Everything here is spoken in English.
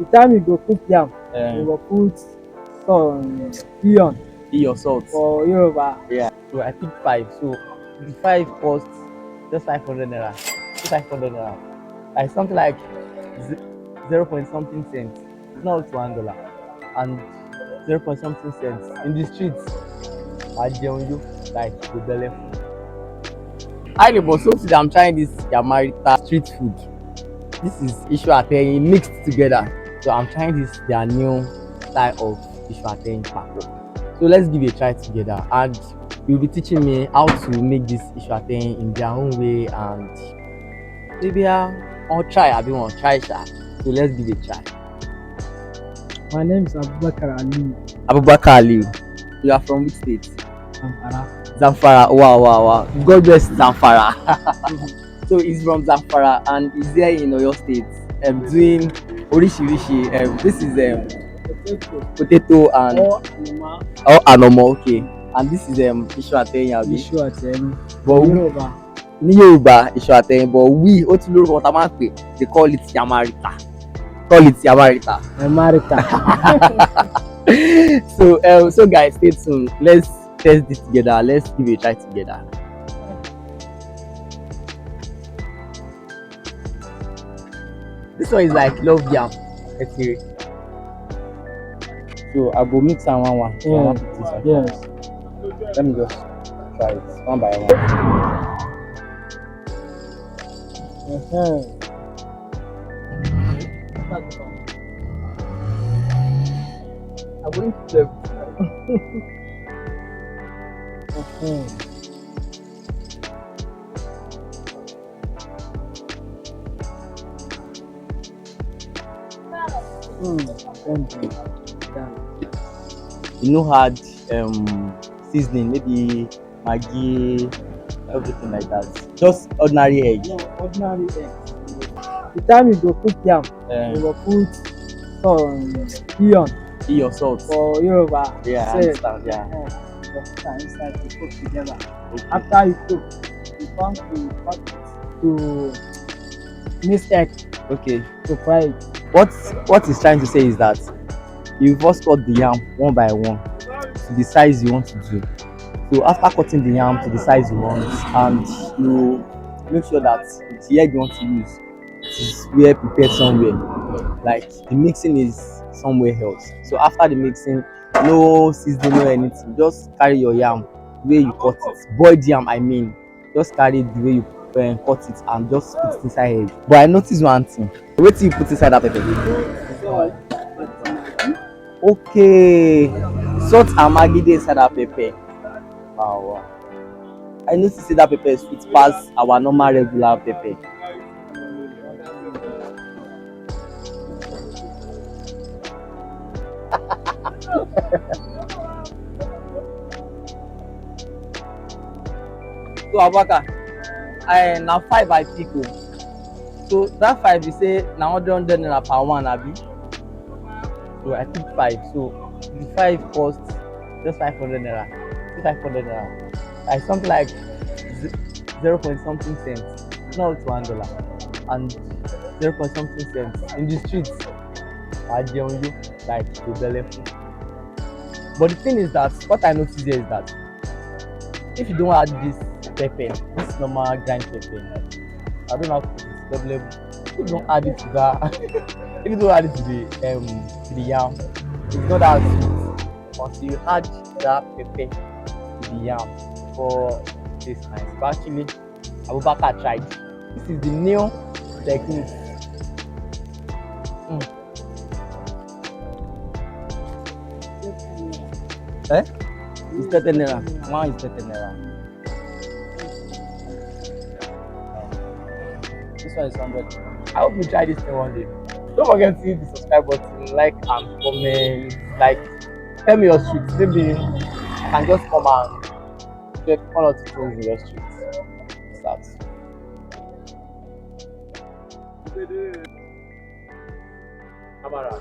The time you go cook yam, Uh, you go put some iron your salt. for Yoruba. Yeah. So I picked five. So the five cost just 500 naira. Just 500 naira. Like something like 0 point something cents. It's not up to $1. And 0 point something cents in the streets. I you like the belly food. Hi neighbor, so today I'm trying this Yamarita street food. This is issue ateng mixed together. So I'm trying this their new style of issue ateng papo. So let's give it a try together, and you'll be teaching me how to make this issue ateng in their own way, and maybe I'll try. I be want try sha. So let's give it a try. My name is Abubakar Ali Abubakar Aliu. You are from which state? Zamfara. Zamfara. Wow. God bless Zamfara. So he's from Zamfara and he's there in Oyo State doing orishirishi. This is potato and anomo, okay. And this is iṣu atẹyin abi. Iṣu atẹyin. But Yoruba. Ní Yorùbá iṣu atẹyin, but we ó ti lórúkọ tá a máa ń pè, they call it Yamarita. Yamarita. So guys, stay tuned. Let's test this together. Let's give it a try together. This one is like love yam. Okay. So I go mix am one. Yeah. Yes. Let me just try it one by one. I'm going to serve. You know, add seasoning, maybe Maggi, everything like that. Just ordinary egg. No, ordinary egg. The time you go cook yam, you go put some iron. Your salt. For Yoruba. Yeah, I understand. Yeah. You go put am inside to cook together. Okay. After you cook, you come to cut it to mix egg. Okay. To fry it. What he's trying to say is that you first cut the yam one by one to the size you want to do. So after cutting the yam to the size you want, and you make sure that the egg you want to use is well prepared somewhere, like the mixing is somewhere else. So after the mixing, no seasoning, no anything, just carry your yam the way you cut it, boiled yam I mean, just carry it the way you cut it and just put it inside egg. But I notice one thing, wetin you put inside that pepper? Okay, salt and maggi dey inside that pepper. Wow. I notice say that pepper is sweet pass our normal regular pepper. So Abubakar, na 5 I pick o. So that 5 you say na 100 naira per one abi? So I pick 5. So the 5 cost just 500 naira. Just 500 naira. Like something like 0 point something cents. Not up to $1. And 0 point something cents in the streets. I you like the belly food. But the thing is that what I noticed here is that if you don't add this pepper, this normal grind pepper, I don't know how to put it, double level. If you don't add it to that, if you don't add it to the yam, it's not that sweet. Until you add that pepper to the yam for this nice. But actually, Abubakar tried. This is the new technique. It's 30 naira. One is 30 naira. This one is 100. I hope you try this thing one day. Don't forget to hit the subscribe button, like and comment. Like, tell me your street. Maybe I can just come and check 1 or 2 things in your street. Start. Camera.